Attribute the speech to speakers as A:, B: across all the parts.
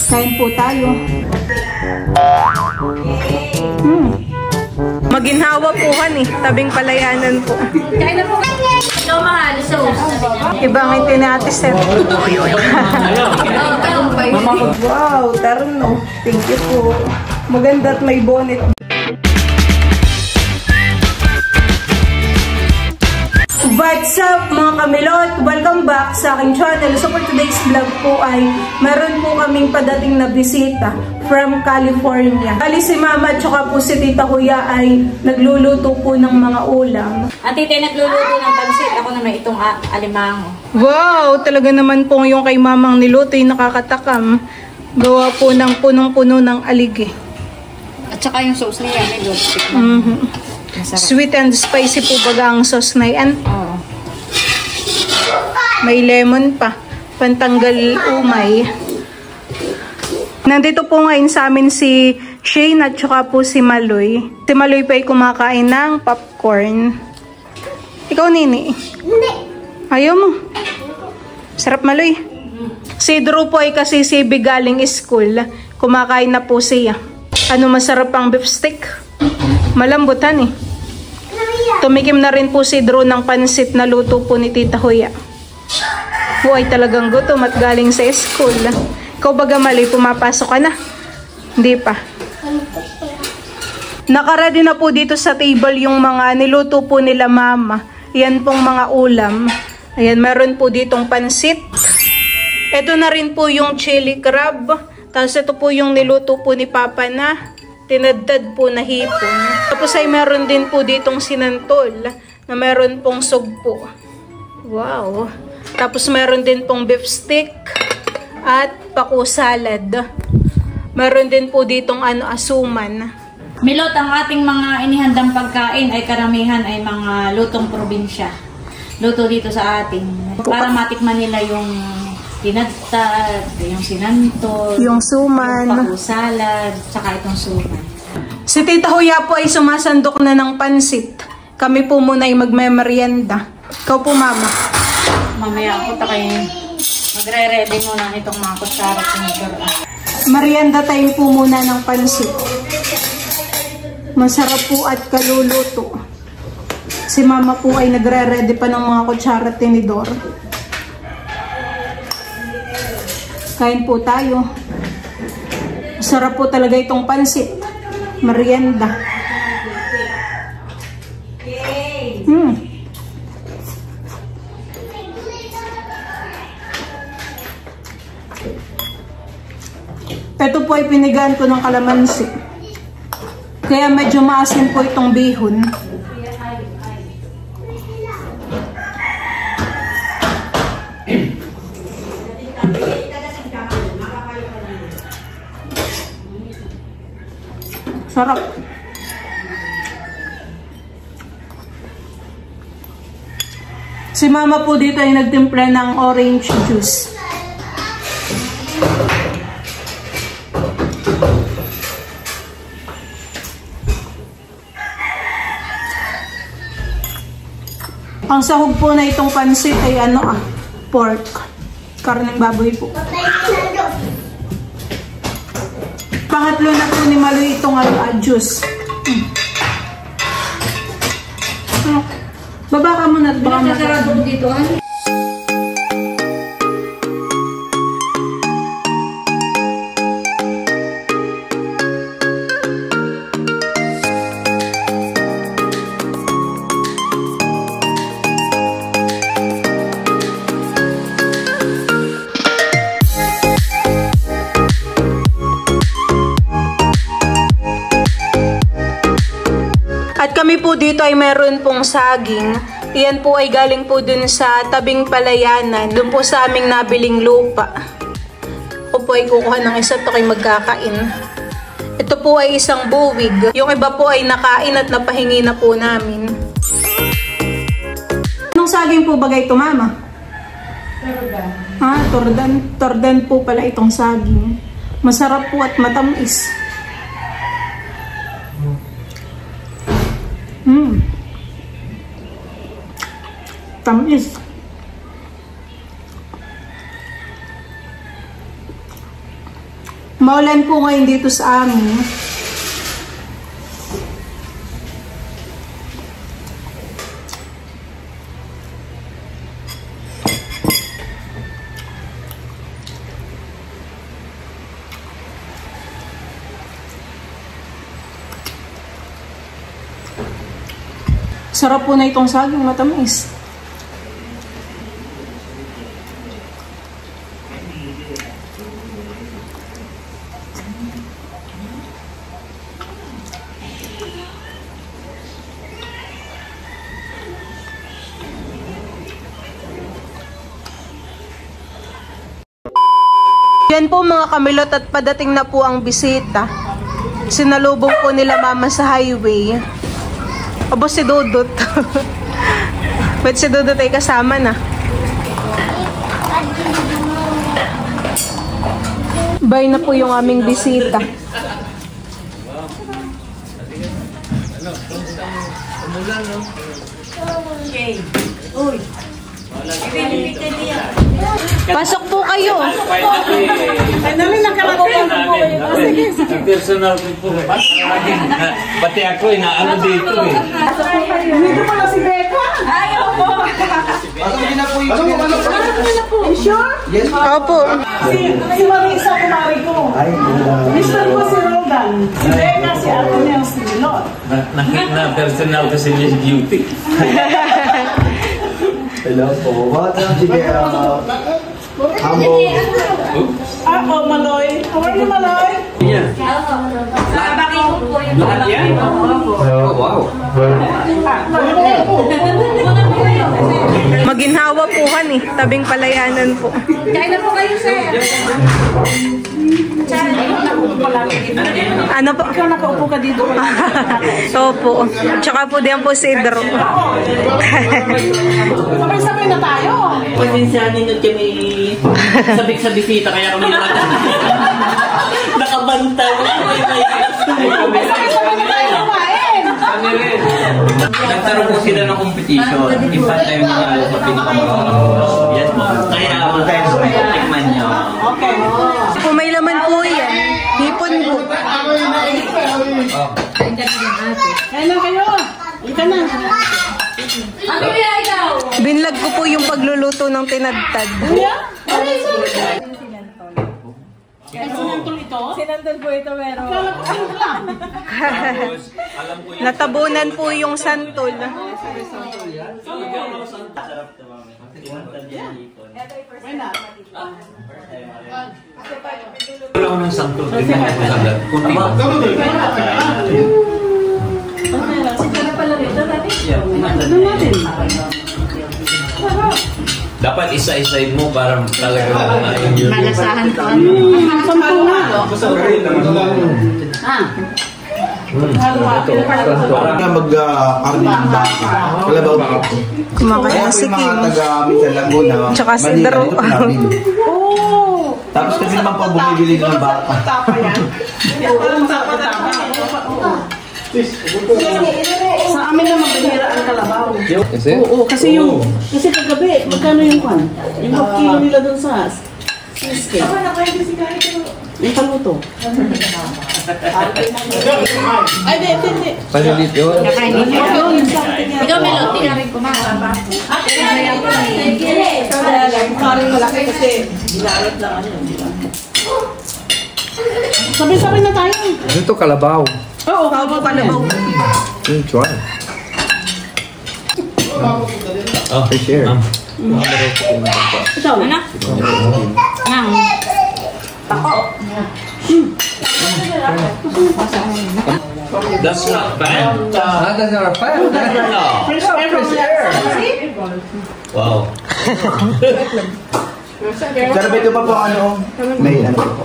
A: Kain po tayo. Maginhawa po han eh. Tabing palayanan po.
B: Kain na po. Ito mahal.
A: Ibang ito na ate Seth. Wow, tarno. Thank you po. Maganda at may bonnet. What's up mga kamilot? Welcome back sa aking channel. So for today's vlog po ay meron po kaming padating na bisita from California. Bali si Mama at saka po si Tita Kuya ay nagluluto po ng mga ulam.
B: Ang tita nagluluto ng pansit. Ako naman itong alimango.
A: Wow! Talaga naman po yung kay Mamang niluto yung nakakatakam. Gawa po ng punong-puno ng aligi.
B: At saka yung sauce niya may good stick.
A: Sweet and spicy po baga ang sauce na yan.
B: Oo.
A: May lemon pa. Pantanggal umay. Nandito po ngayon sa amin si Shane at saka po si Maloy. Si Maloy pa ay kumakain ng popcorn. Ikaw, Nini? Hindi. Ayaw mo? Sarap, Maloy. Si Drew po ay kasi si Big galing school. Kumakain na po siya. Ano masarap ang beef stick? Malambutan eh. Tumikim na rin po si Drew ng pansit na luto po ni Tita Huya. Po ay talagang gutom at galing sa school. Ikaw baga Mali, pumapasok ka na? Hindi pa. Nakaready na po dito sa table yung mga niluto po nila Mama. Yan pong mga ulam. Ayan, meron po ditong pansit. Ito na rin po yung chili crab. Tapos ito po yung niluto po ni Papa na tinadtad po na hipon. Tapos ay meron din po ditong sinantol na meron pong sugpo. Wow. Tapos meron din pong beef stick at paku salad. Meron din po ditong asuman.
B: Milot, ang ating mga inihandang pagkain ay karamihan ay mga lutong probinsya. Luto dito sa atin. Para matikman nila yung tinadtad, yung sinantol,
A: yung suman,
B: yung paku salad, saka itong suman.
A: Si Tita Huya po ay sumasandok na ng pansit. Kami po muna ay magme-merienda. Ikaw po, Mama.
B: Mamaya ako tayo magre-ready muna nitong mga kutsara at tinidor.
A: Merienda time po muna ng pansit. Masarap po at kaluluto. Si Mama po ay nagre-ready pa ng mga kutsara at tinidor. Kain po tayo. Masarap po talaga itong pansit. Merienda. Ito po ay pinigaan ko ng kalamansi. Kaya medyo maasin po itong bihon. Sarap. Si Mama po dito ay nagtimpla ng orange juice. Ang sahog po na itong pansit ay pork. Karneng baboy po. Pangatlo na po ni Maloy itong juice. Baba ka muna at baka masarado dito. At kami po dito ay meron pong saging. Iyan po ay galing po dun sa tabing palayanan. Dun po sa aming nabiling lupa. Ako po ay kukuha ng isa to kay magkakain. Ito po ay isang buwig. Yung iba po ay nakain at napahingi na po namin. Anong saging po bagay ito, Mama? Tordan. Tordan. Tordan po pala itong saging. Masarap po at matamis. Tamis. Maulan po ngayon dito sa amin. Sarap po na itong saging matamis. Yan po mga kamilot at padating na po ang bisita. Sinalubong po nila mama sa highway. Abo si Dudut. Ba't si Dudut ay kasama na? Bye na po yung aming bisita. Pasok po kayo.
C: Ay, namin nakarating. Sige, sige.
D: Personal po. Pati ako, inaano dito eh.
C: Dito pala si Becca. Ayaw po.
E: Pasok din na po yung
C: Sure?
E: Yes,
A: Opo.
C: Si Marisa, kumari ko. Mr. ko si Rogan. Si Becca, si Antonio, si Milot.
D: Na personal kasi niya duty.
E: hello po. Welcome to the humble.
C: Oh, Maloy. How are you, Maloy?
D: Yeah. Lahat yan? Oh, wow.
A: Maginhawa po kan eh. Tabing palayanan po.
B: Kain na po kayo, sir.
A: Ano po?
C: Ikaw nakaupo ka dito.
A: Opo. Tsaka po diyan po si Idro.
C: Sabay-sabay na tayo.
F: Pasensyanin nun kami sabik sa bisita kaya kami nakabantay.
C: Sabay-sabay na tayo kumain.
F: Nagkaroon po sila ng competition. Impantay mo nga sa pinakamagawa. Yes po. Kaya tikman nyo.
C: Okay.
A: Kung may laman po yan, hipon po.
C: Kain na kayo. Ika na.
A: Binlag ko po yung pagluluto ng tinadtad.
C: Kuya? Sinantol ito?
A: Sinantol po ito pero
C: Kala ko ano lang.
A: natabunan po yung santol.
D: Wala ko ng sangkot. Kunti ba? Dapat isa-isay mo para talaga na-enjoy.
B: Malasahan ko.
C: Sampo na.
E: Parang nga mag-army ng baka. Kalabaw ba?
A: Kumakain si
E: Kaya
A: Kim.
E: mga taga-Minsan Laguna.
A: Tsaka si
E: Manila,
A: Daro.
E: dito namin.
C: Oh.
E: Tapos kasi naman po bumibili ng baka.
C: Tapa yan. Parang tapa. Sa amin naman banira ang kalabaw. Oo, kasi kagabi, magkano yung kwan? Yung kilo nila dun sa cheesecake. Yung paluto. Ay, hindi.
E: Panulit yun.
B: Ikaw, Melot, tinarin ko na.
C: Malaki kasi ginalot lang ano yun, di ba? Sabay-sabay na tayo.
G: Ito kalabaw.
C: Oo, kalabaw.
G: Try.
D: Oh,
G: share.
C: Ito.
B: Anak? Nang.
D: that's not bad.
G: That's not a fan.
D: No. Wow.
E: Sarap ito pa po ano. May ano po.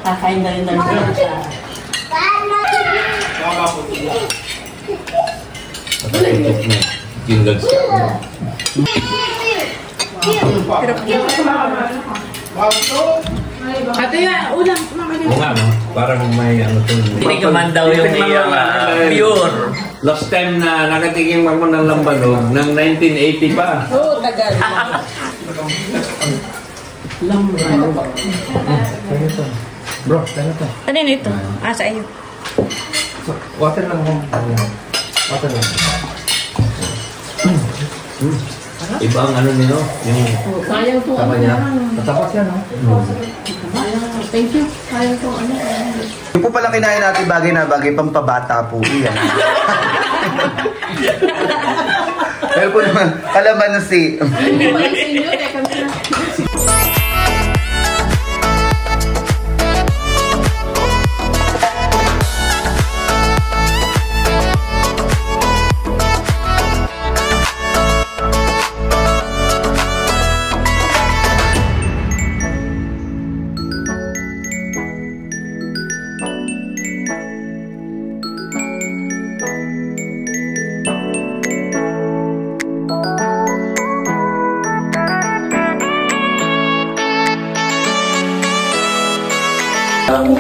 C: Kakain na rin siya.
D: Jingle siya.
C: Ate, ulang.
D: Oo nga, no? Parang may ano to.
F: Tinikaman daw yung pure.
D: Last time na nakatikim ako ng lambanog, ng 1980 pa.
C: Oo, tagal.
G: Bro, ano to?
B: Ano yun ito? Sa iyo.
G: Water lang ako. Water lang.
D: Iba ang ano nyo, yung
C: Sayang to.
G: Tama niya. Matapas yan, no?
C: Thank you. Sayang to.
E: Yung po pala kinain natin bagay na bagay, pampabata po. Yan. Pero po naman, kalaban na si...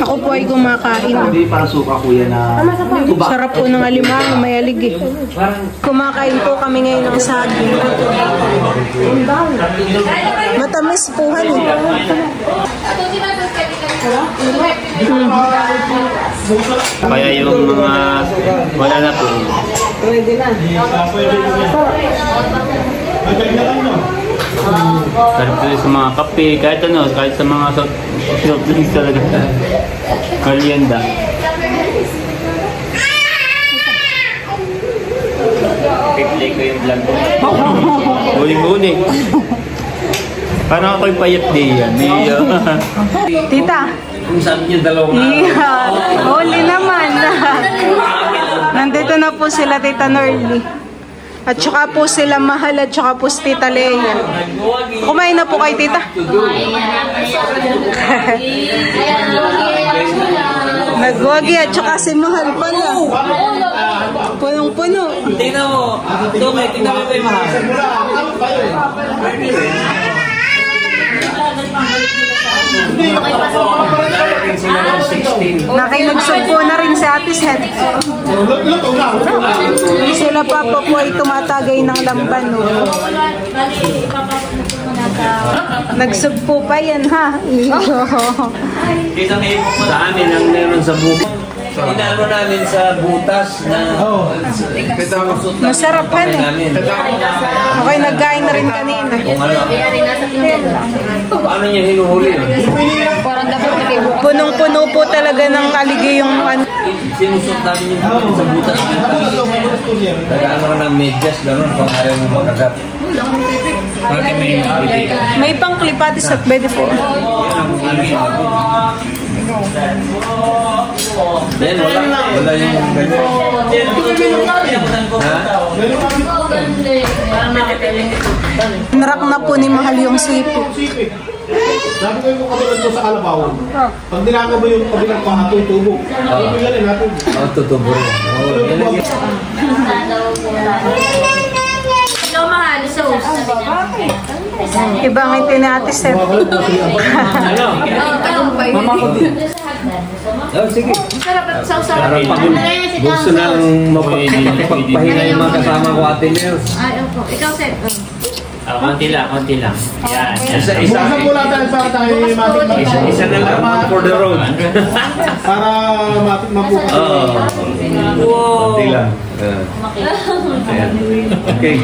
A: Ako po ay kumakain.
E: Hindi para suka kuya na...
A: Sarap po ng alimang, may alig eh. Kumakain po kami ngayon ng saging. Matamis po han eh.
F: Kaya yung mga wala na po. Kahit sa mga kape, kahit ano, kahit sa mga soft drinks talaga. Merienda. Piplay ko yung vlog ko. Huli-huli. Parang ako'y payat din yan.
A: Tita.
D: kung saan yung dalawang
A: Yeah. Huli naman. Nandito na po sila, Tita Norly. At saka po sila Mahal at saka po si Tita Leia. Kumain na po kay Tita. Nagwagi at saka si Mahal pala. Punong-puno.
F: Tingnan mo. Tingnan mo yung Mahal.
A: Nakilugsog na rin si Ate Seth. Sila papa po ay tumatagay ng lamban. No? Nagsugpo pa yan ha.
F: Sa amin ang meron sa buko. Inaano namin sa butas na
A: Masarap yan eh. Okay, nagkain na rin kanina.
F: Paano niya hinuhuli?
A: Punong-puno po talaga ng aligay yung ano.
F: Sinusot namin yung buko sa butas. Nag-ano ka ng medyas, gano'n, kung ayaw mo makagat. Bakit may mabibig?
A: May pang-klipatis at pwede po.
F: Yan, wala yung ganyan.
A: Narak na po ni Mahal yung sipi.
H: Sabi ko yung katulad mo sa kalabaw. Pag nilaga mo yung kabilang paa, tutubo. Tutubo yan eh natin.
F: Tutubo.
B: Hello, Mahal. Sauce.
A: Ibang ito ni Ate Seth.
F: Oh, sige.
B: Sarap at sauce.
F: Gusto nang mapagpahinga yung mga kasama ko, Ate Nels.
B: Ay, opo. Ikaw, Seth.
F: Konti lang. Yan.
H: Buksan mo lang tayo para tayo matik.
F: Isa na lang for the road.
H: Para matik mabukas.
F: Konti lang. Okay.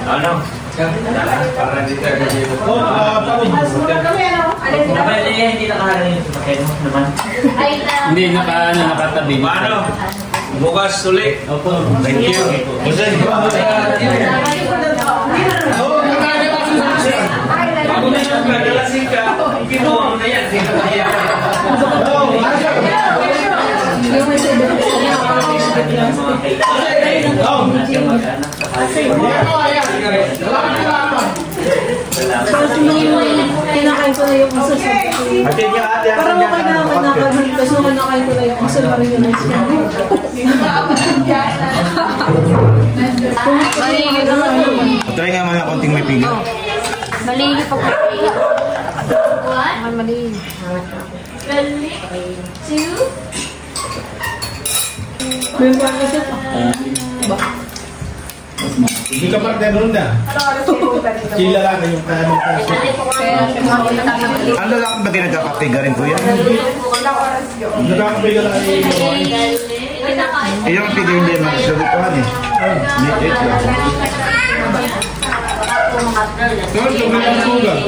F: Ano? Para dito. Hindi nakaharap naman. Hindi nakatabi. Paano? Bukas ulit. Opo. Thank you. Ako na yung kadalasin ka. Kinuha mo na yan.
C: Kinakain ko na yung uso. Parang okay na ako nakakain. Kasi kinakain ko na yung uso na rin yun.
E: Try nga mga konting may piga.
B: Malihi pa po. Malihi. 2.
H: Hindi ka partner nun na. Sila lang yung kaano.
E: Ang lalaki ba nagkakapiga rin po yan?
H: Nagkakapiga lang
E: Yung piga hindi naman salutuhan eh. Meet lang.
H: Sir, yung mga sugal.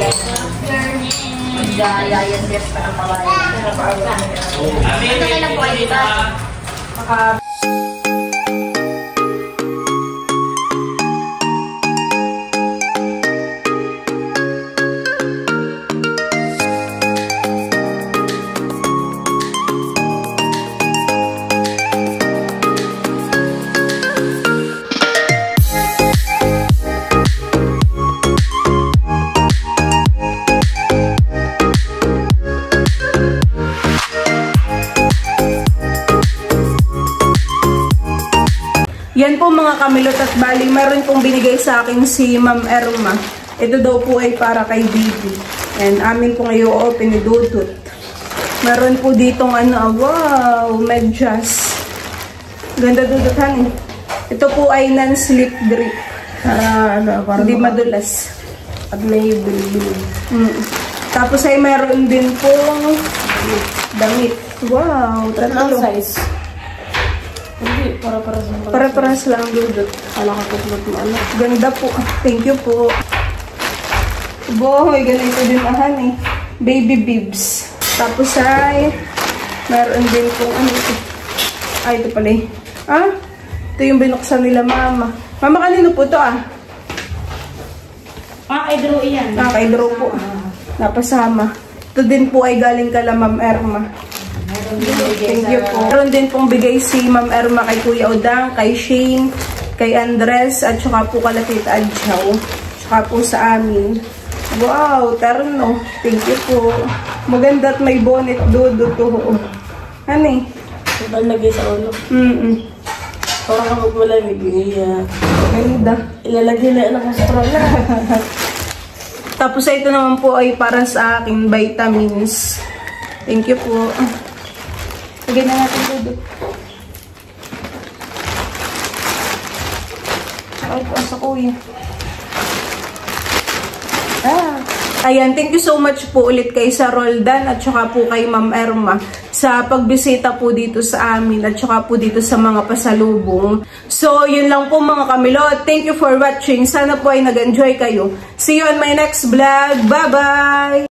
A: Yan po mga kamilot at bali, meron pong binigay sa akin si Ma'am Erma. Ito daw po ay para kay baby. And amin pong i-open, idudot. Meron po ditong wow, medyas. Ganda dudutan eh. Ito po ay non-slip grip. Para hindi madulas.
C: At may bilbil.
A: Tapos ay meron din pong damit. Wow,
C: Anong
A: tatlo.
C: size? Hindi, para-para.
A: Para-paras lang dudot.
C: Alam ko mo ano.
A: Ganda po. Thank you po. Boy, ganito din eh. Baby bibs. Tapos ay meron din pong ito. Ay, ito pala eh. Ito yung binuksan nila mama. Mama, kanino po ito
B: Kay Drew yan.
A: Kay Drew po. Napasama. Ito din po ay galing kala Ma'am Erma. Thank you po. Meron din pong bigay si Ma'am Erma kay Kuya Odang, kay Shane, kay Andres, at saka po kala Tita Adjaw. Saka po sa amin. Wow, terno. Thank you po. Maganda at may bonnet dodo to. Ano eh?
C: Ito lagay sa ulo. Parang kapag malamig,
A: Ganda.
C: ilalagay na lang sa stroller.
A: Tapos ito naman po ay para sa akin, vitamins. Thank you po. Lagyan na natin dodo. Ay, ito sa kuya. Ayan, thank you so much po ulit kay Sir Roldan at saka po kay Ma'am Erma sa pagbisita po dito sa amin at saka po dito sa mga pasalubong. So, yun lang po mga kamilot. Thank you for watching. Sana po ay nag-enjoy kayo. See you on my next vlog. Bye-bye!